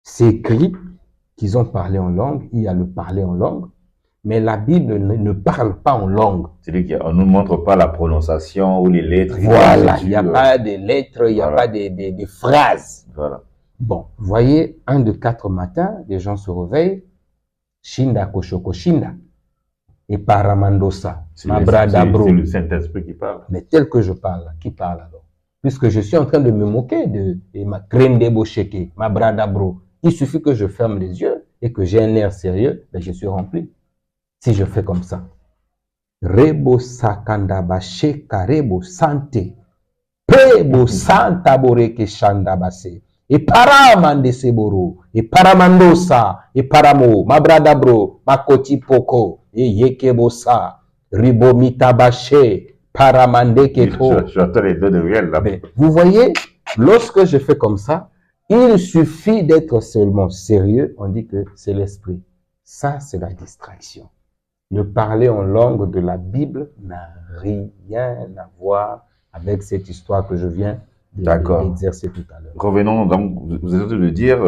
C'est écrit qu'ils ont parlé en langue, il y a le parler en langue, mais la Bible ne parle pas en langue. C'est-à-dire qu'on ne nous montre pas la prononciation ou les lettres. Voilà, il n'y a pas de lettres, il n'y a pas de phrases. Voilà. Bon, vous voyez, 1 de 4 matins, les gens se réveillent, Shinda Koshoko Shinda, et Paramandosa, Mabradabro. C'est le Saint-Esprit qui parle. Mais tel que je parle, qui parle alors? Puisque je suis en train de me moquer de ma crème de Bosheke, Mabradabro. Il suffit que je ferme les yeux et que j'ai un air sérieux, ben je suis rempli. Si je fais comme ça. Rebo sakandaba shekarebo sante. Prebo santa boreke shandabase. Et paramande seboro. Et paramandosa. Et paramo. Mabradabro. Makoti poko. Et yekebosa. Ribo mitabashe. Paramande keto. J'entends les deux de réel là. Mais vous voyez, lorsque je fais comme ça, il suffit d'être seulement sérieux. On dit que c'est l'esprit. Ça, c'est la distraction. Le parler en langue de la Bible n'a rien à voir avec cette histoire que je viens d'exercer tout à l'heure. Revenons donc, vous êtes en train de dire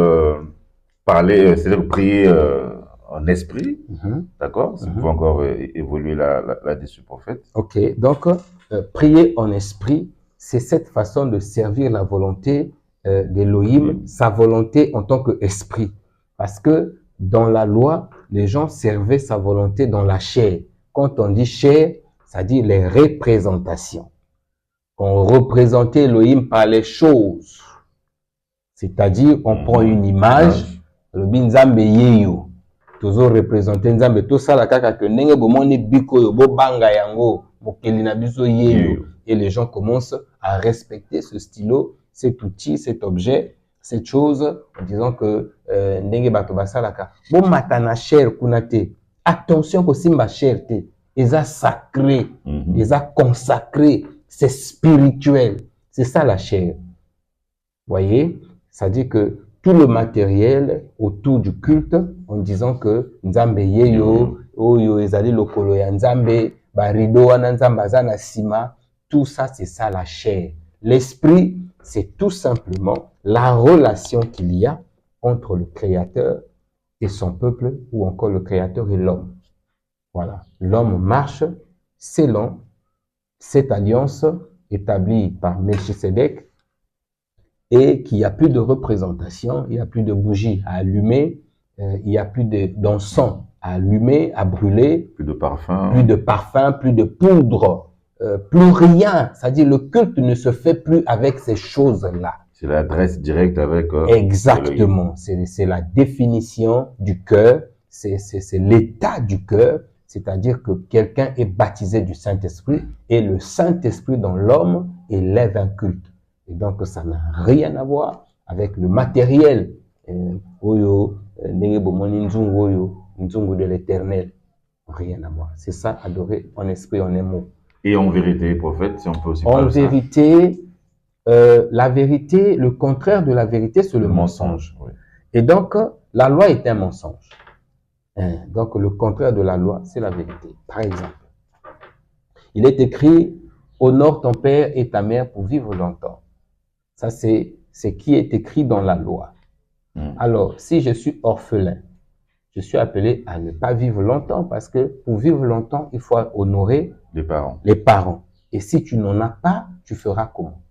parler, c'est-à-dire prier en esprit, d'accord? Si vous pouvez encore évoluer là-dessus, prophète. Ok, donc prier en esprit, c'est cette façon de servir la volonté d'Élohim, sa volonté en tant qu'esprit. Parce que dans la loi, les gens servaient sa volonté dans la chair. Quand on dit chair, ça dit les représentations. On représentait Elohim par les choses. C'est-à-dire, on prend une image, le binzambe yeyo, toujours représenté nzambe, tout ça la kaka que nenge bomone biko yo bo banga yango, mokeli na biso yeyo. Et les gens commencent à respecter ce stylo, cet outil, cet objet, cette chose, en disant que ndenge bato basalaka bo matana cher kunate. Attention que simba cher te, eza sacré, eza consacré, c'est spirituel. C'est ça la chair. Voyez, ça dit que tout le matériel autour du culte, en disant que nzambe yeyo, oyo ezali lokolo ya nzambe, barido wana nzambe azana sima, tout ça c'est ça la chair. L'esprit, c'est tout simplement la relation qu'il y a entre le Créateur et son peuple, ou encore le Créateur et l'homme. Voilà. L'homme marche selon cette alliance établie par Melchisedec et qu'il n'y a plus de représentation, il n'y a plus de bougies à allumer, il n'y a plus d'encens à allumer, à brûler. Plus de parfum. Plus de parfum, plus de poudre, plus rien. C'est-à-dire le culte ne se fait plus avec ces choses-là. C'est l'adresse directe avec... Exactement. C'est la définition du cœur, c'est l'état du cœur. C'est-à-dire que quelqu'un est baptisé du Saint-Esprit et le Saint-Esprit dans l'homme élève un culte. Et donc, ça n'a rien à voir avec le matériel. Oyo, nzungu de l'éternel. Rien à voir. C'est ça, adorer en esprit, en un mot. Et en vérité, prophète, si on peut aussi parler de ça. En vérité, la vérité, le contraire de la vérité, c'est le mensonge. Oui. Et donc, la loi est un mensonge. Donc, le contraire de la loi, c'est la vérité. Par exemple, il est écrit « Honore ton père et ta mère pour vivre longtemps ». Ça, c'est ce qui est écrit dans la loi. Alors, si je suis orphelin, je suis appelé à ne pas vivre longtemps parce que pour vivre longtemps, il faut honorer les parents. Les parents. Et si tu n'en as pas, tu feras comment?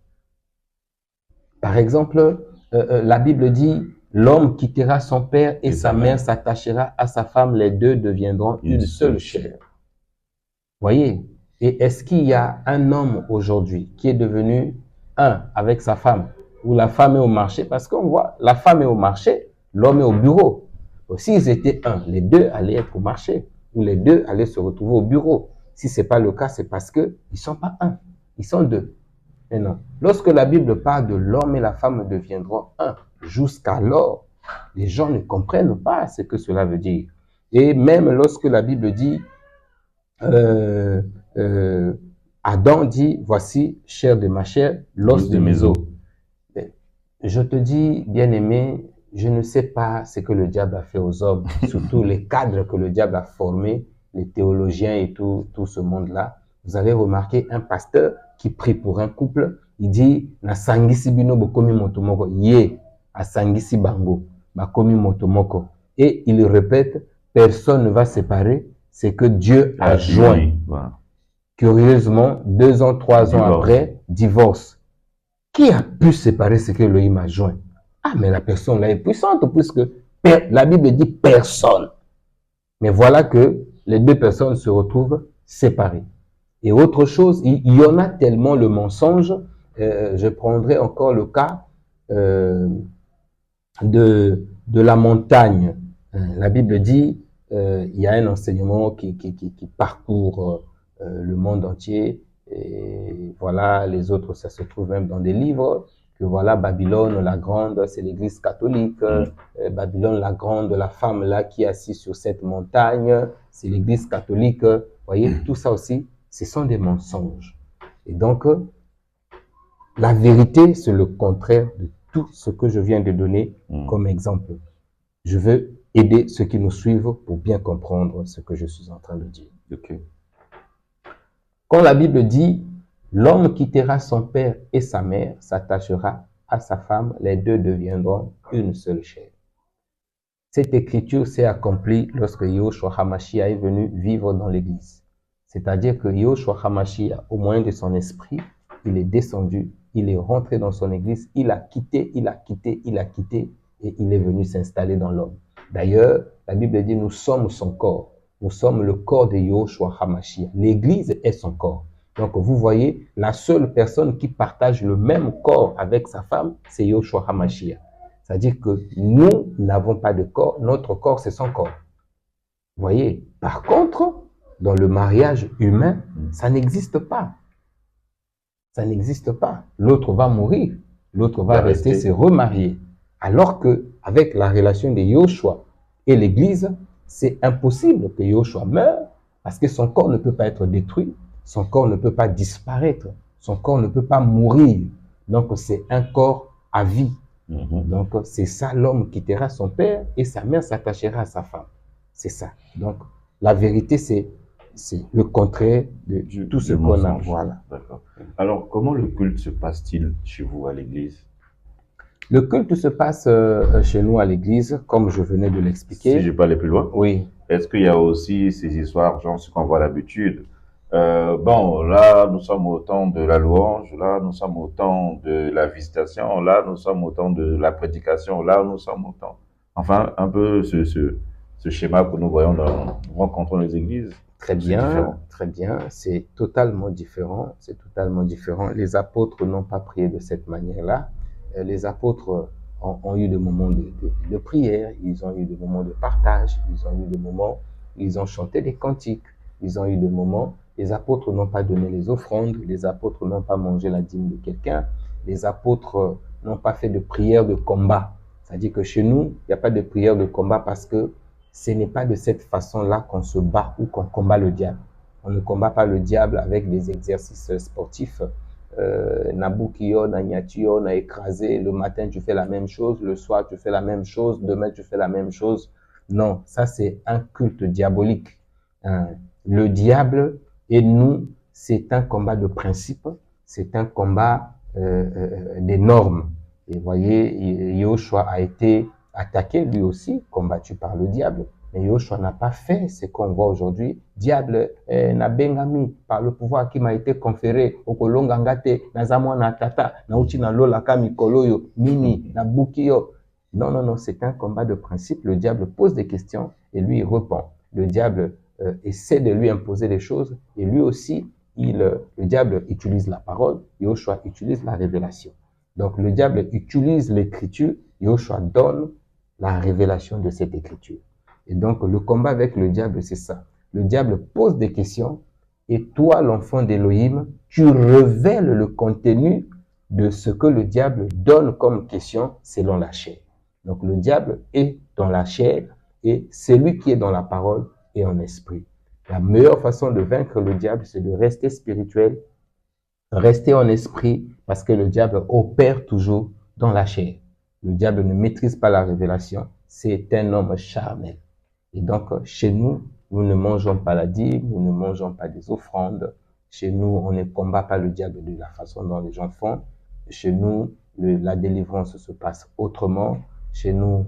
Par exemple, la Bible dit, l'homme quittera son père et sa mère s'attachera à sa femme, les deux deviendront une seule chair. Voyez? Et est-ce qu'il y a un homme aujourd'hui qui est devenu un avec sa femme, ou la femme est au marché? Parce qu'on voit, la femme est au marché, l'homme est au bureau. S'ils étaient un, les deux allaient être au marché, ou les deux allaient se retrouver au bureau. Si ce n'est pas le cas, c'est parce qu'ils ne sont pas un, ils sont deux. Mais non. Lorsque la Bible parle de l'homme et la femme deviendront un, jusqu'alors, les gens ne comprennent pas ce que cela veut dire. Et même lorsque la Bible dit, Adam dit, voici, chair de ma chair, l'os de mes os. Je te dis, bien-aimé, je ne sais pas ce que le diable a fait aux hommes, surtout les cadres que le diable a formés, les théologiens et tout ce monde-là. Vous avez remarqué un pasteur qui prie pour un couple, il dit, na sangisi bino bokomi motomoko, ye, a sangisi bango, bakomi motomoko. Et il répète, personne ne va séparer ce que Dieu a joint. Voilà. Curieusement, 2 ans, 3 ans après, divorce. Qui a pu séparer ce que Elohim a joint? Ah, mais la personne là est puissante, puisque la Bible dit personne. Mais voilà que les deux personnes se retrouvent séparées. Et autre chose, il y en a tellement le mensonge, je prendrai encore le cas de la montagne. La Bible dit, il y a un enseignement qui parcourt le monde entier, et voilà, les autres, ça se trouve même dans des livres, que voilà, Babylone la grande, c'est l'église catholique, Babylone la grande, la femme là qui est assise sur cette montagne, c'est l'église catholique. Vous voyez, tout ça aussi, ce sont des mensonges. Et donc, la vérité, c'est le contraire de tout ce que je viens de donner comme exemple. Je veux aider ceux qui nous suivent pour bien comprendre ce que je suis en train de dire. Okay. Quand la Bible dit, l'homme quittera son père et sa mère, s'attachera à sa femme, les deux deviendront une seule chair. Cette écriture s'est accomplie lorsque Yahushua HaMashiach est venu vivre dans l'église. C'est-à-dire que Yahushua HaMashiach, au moyen de son esprit, il est descendu, il est rentré dans son église, il a quitté, et il est venu s'installer dans l'homme. D'ailleurs, la Bible dit, nous sommes son corps. Nous sommes le corps de Yahushua HaMashiach. L'église est son corps. Donc, vous voyez, la seule personne qui partage le même corps avec sa femme, c'est Yahushua HaMashiach. C'est-à-dire que nous n'avons pas de corps, notre corps, c'est son corps. Vous voyez, par contre, dans le mariage humain, ça n'existe pas. Ça n'existe pas. L'autre va mourir, l'autre va rester se remarier. Alors que avec la relation de Yahushua et l'Église, c'est impossible que Yahushua meure parce que son corps ne peut pas être détruit, son corps ne peut pas disparaître, son corps ne peut pas mourir. Donc c'est un corps à vie. Donc c'est ça, l'homme quittera son père et sa mère s'attachera à sa femme. C'est ça. Donc la vérité, c'est le contraire de tout ce qu'on a. Voilà. D'accord. Alors, comment le culte se passe-t-il chez vous à l'église? Le culte se passe chez nous à l'église, comme je venais de l'expliquer. Si je peux aller plus loin? Oui. Est-ce qu'il y a aussi ces histoires, genre ce qu'on voit d'habitude? Bon, là, nous sommes au temps de la louange, là, nous sommes au temps de la visitation, là, nous sommes au temps de la prédication, là, nous sommes au temps... Enfin, un peu ce schéma que nous voyons dans rencontrons les églises. Très bien, très bien. C'est totalement différent. C'est totalement différent. Les apôtres n'ont pas prié de cette manière-là. Les apôtres ont eu des moments de prière, ils ont eu des moments de partage, ils ont eu des moments où ils ont chanté des cantiques, ils ont eu des moments, les apôtres n'ont pas donné les offrandes, les apôtres n'ont pas mangé la dîme de quelqu'un, les apôtres n'ont pas fait de prière de combat. C'est-à-dire que chez nous, il n'y a pas de prière de combat parce que ce n'est pas de cette façon-là qu'on se bat ou qu'on combat le diable. On ne combat pas le diable avec des exercices sportifs. Nabukiyo, Nanyatiyo, na écrasé, le matin tu fais la même chose, le soir tu fais la même chose, demain tu fais la même chose. Non, ça c'est un culte diabolique. Le diable et nous, c'est un combat de principe, c'est un combat des normes. Et vous voyez, Yahushua a été attaqué lui aussi, combattu par le diable. Mais Yoshua n'a pas fait ce qu'on voit aujourd'hui. Diable n'a bengami par le pouvoir qui m'a été conféré. Okolongangate, nazamwa na tata, na uchi na lola kami koloyo, mini, na bukiyo. Non, non, non, c'est un combat de principe. Le diable pose des questions et lui, il répond. Le diable essaie de lui imposer des choses et lui aussi, le diable utilise la parole, Yoshua utilise la révélation. Donc, le diable utilise l'écriture, Yoshua donne la révélation de cette écriture. Et donc, le combat avec le diable, c'est ça. Le diable pose des questions et toi, l'enfant d'Élohim, tu révèles le contenu de ce que le diable donne comme question selon la chair. Donc, le diable est dans la chair et celui qui est dans la parole est en esprit. La meilleure façon de vaincre le diable, c'est de rester spirituel, rester en esprit, parce que le diable opère toujours dans la chair. Le diable ne maîtrise pas la révélation, c'est un homme charnel. Et donc, chez nous, nous ne mangeons pas la dîme, nous ne mangeons pas des offrandes. Chez nous, on ne combat pas le diable de la façon dont les gens font. Chez nous, la délivrance se passe autrement. Chez nous,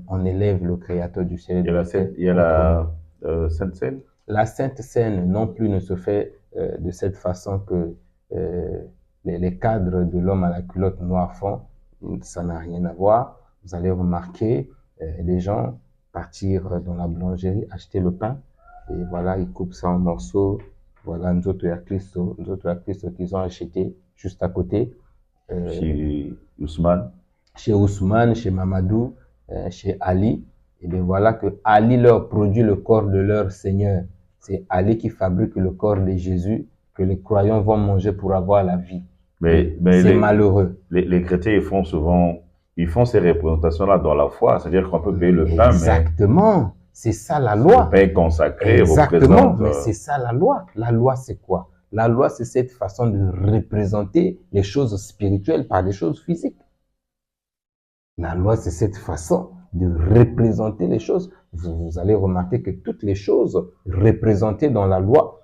on élève le Créateur du ciel et de la terre. Il y a la Sainte Seine. La Sainte Seine non plus ne se fait de cette façon que les cadres de l'homme à la culotte noire font. Ça n'a rien à voir. Vous allez remarquer les gens partir dans la boulangerie, acheter le pain, et voilà, ils coupent ça en morceaux. Voilà, nous autres, qu'ils ont acheté juste à côté. Chez Ousmane. Chez Ousmane, chez Mamadou, chez Ali. Et bien voilà que Ali leur produit le corps de leur Seigneur. C'est Ali qui fabrique le corps de Jésus que les croyants vont manger pour avoir la vie. Mais c'est malheureux. Les chrétiens, ils font ces représentations-là dans la foi. C'est-à-dire qu'on peut payer le pain. Exactement. C'est ça la loi. Le pain consacré. Exactement. Mais c'est ça la loi. La loi, c'est quoi? La loi, c'est cette façon de représenter les choses spirituelles par des choses physiques. La loi, c'est cette façon de représenter les choses. Vous allez remarquer que toutes les choses représentées dans la loi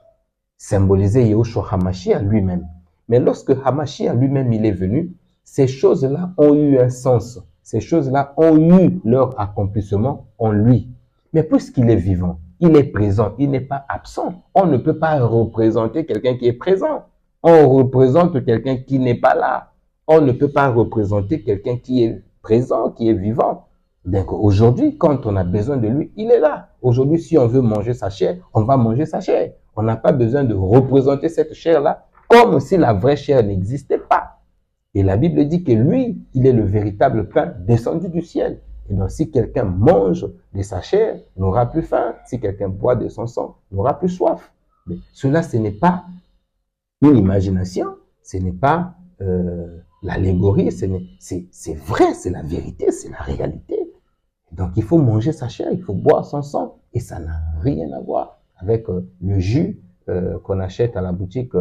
symbolisaient Yahushua HaMashiach lui-même. Mais lorsque HaMashiach lui-même il est venu, ces choses-là ont eu un sens. Ces choses-là ont eu leur accomplissement en lui. Mais puisqu'il est vivant, il est présent, il n'est pas absent. On ne peut pas représenter quelqu'un qui est présent. On représente quelqu'un qui n'est pas là. On ne peut pas représenter quelqu'un qui est présent, qui est vivant. Donc aujourd'hui, quand on a besoin de lui, il est là. Aujourd'hui, si on veut manger sa chair, on va manger sa chair. On n'a pas besoin de représenter cette chair-là comme si la vraie chair n'existait pas. Et la Bible dit que lui, il est le véritable pain descendu du ciel. Et donc, si quelqu'un mange de sa chair, n'aura plus faim. Si quelqu'un boit de son sang, n'aura plus soif. Mais cela, ce n'est pas une imagination, ce n'est pas l'allégorie, c'est vrai, c'est la vérité, c'est la réalité. Donc, il faut manger sa chair, il faut boire son sang. Et ça n'a rien à voir avec le jus qu'on achète à la boutique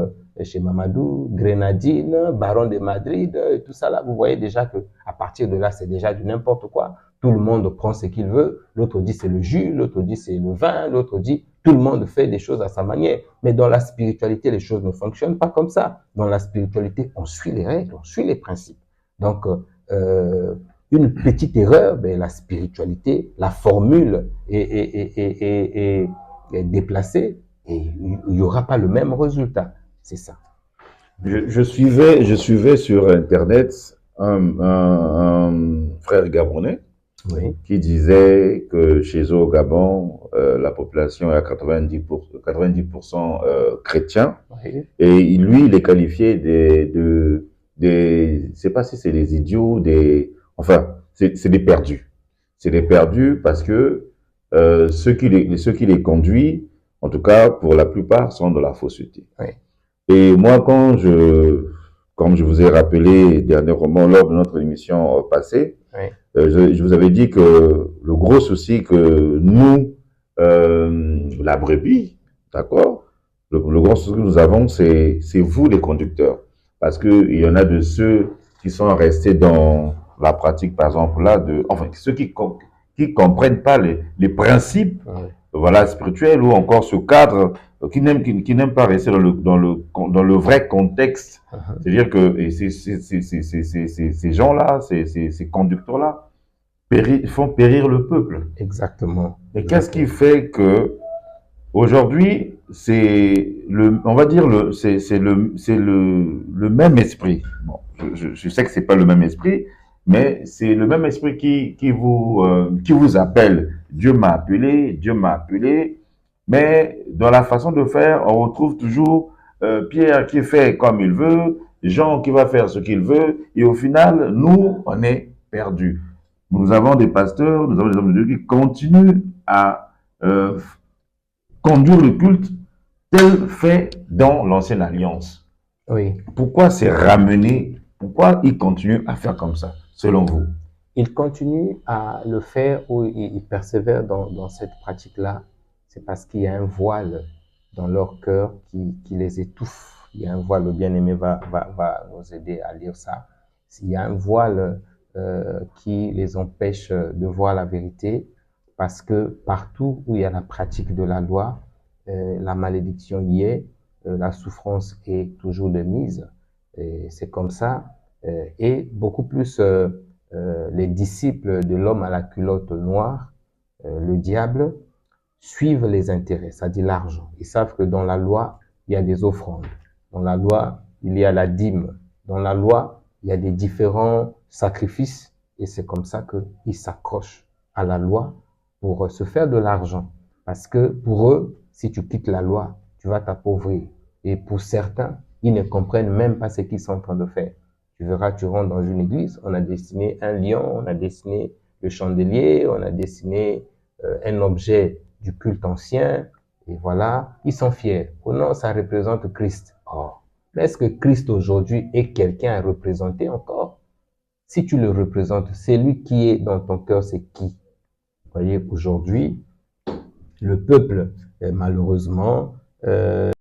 chez Mamadou, Grenadine, Baron de Madrid, et tout ça là. Vous voyez déjà que à partir de là, c'est déjà du n'importe quoi. Tout le monde prend ce qu'il veut. L'autre dit c'est le jus, l'autre dit c'est le vin, l'autre dit tout le monde fait des choses à sa manière. Mais dans la spiritualité, les choses ne fonctionnent pas comme ça. Dans la spiritualité, on suit les règles, on suit les principes. Donc, une petite erreur, ben, la spiritualité, la formule est déplacée et il n'y aura pas le même résultat. C'est ça. Je suivais sur Internet un frère gabonais qui disait que chez eux au Gabon, la population est à 90% chrétien. Oui. Et lui, il est qualifié je ne sais pas si c'est des idiots, enfin, c'est des perdus. C'est des perdus parce que ceux qui les conduisent, en tout cas, pour la plupart, sont de la fausseté. Oui. Et moi, comme je vous ai rappelé dernièrement lors de notre émission passée, oui. Je vous avais dit que le gros souci que nous, la brebis, d'accord, le gros souci que nous avons, c'est vous les conducteurs. Parce qu'il y en a de ceux qui sont restés dans la pratique, par exemple, là, enfin, ceux qui comprennent pas les principes, Oui. voilà, spirituels, ou encore ce cadre, qui n'aiment pas rester dans le vrai contexte. C'est-à-dire que ces gens-là, ces conducteurs-là, font périr le peuple. Exactement. Et qu'est-ce qui fait que aujourd'hui, on va dire c'est le même esprit. Bon, je sais que c'est pas le même esprit, mais c'est le même esprit qui vous appelle. Dieu m'a appelé, mais dans la façon de faire, on retrouve toujours Pierre qui fait comme il veut, Jean qui va faire ce qu'il veut, et au final, nous, on est perdus. Nous avons des pasteurs, nous avons des hommes de Dieu qui continuent à conduire le culte tel fait dans l'ancienne alliance. Oui. Pourquoi c'est ramené? Pourquoi ils continuent à faire comme ça, selon vous? Ils continuent à le faire ou ils persévèrent dans cette pratique-là. C'est parce qu'il y a un voile dans leur cœur qui les étouffe. Il y a un voile, le bien-aimé va nous aider à lire ça. Il y a un voile qui les empêche de voir la vérité, parce que partout où il y a la pratique de la loi, la malédiction y est, la souffrance est toujours de mise. C'est comme ça. Et beaucoup plus les disciples de l'homme à la culotte noire, le diable, suivent les intérêts, c'est-à-dire l'argent. Ils savent que dans la loi, il y a des offrandes. Dans la loi, il y a la dîme. Dans la loi, il y a des différents sacrifices. Et c'est comme ça qu'ils s'accrochent à la loi pour se faire de l'argent. Parce que pour eux, si tu quittes la loi, tu vas t'appauvrir. Et pour certains, ils ne comprennent même pas ce qu'ils sont en train de faire. Tu verras, tu rentres dans une église, on a dessiné un lion, on a dessiné le chandelier, on a dessiné un objet du culte ancien, et voilà, ils sont fiers. Oh non, ça représente Christ. Oh. Mais est-ce que Christ aujourd'hui est quelqu'un à représenter encore? Si tu le représentes, c'est lui qui est dans ton cœur, c'est qui? Vous voyez, aujourd'hui, le peuple, malheureusement,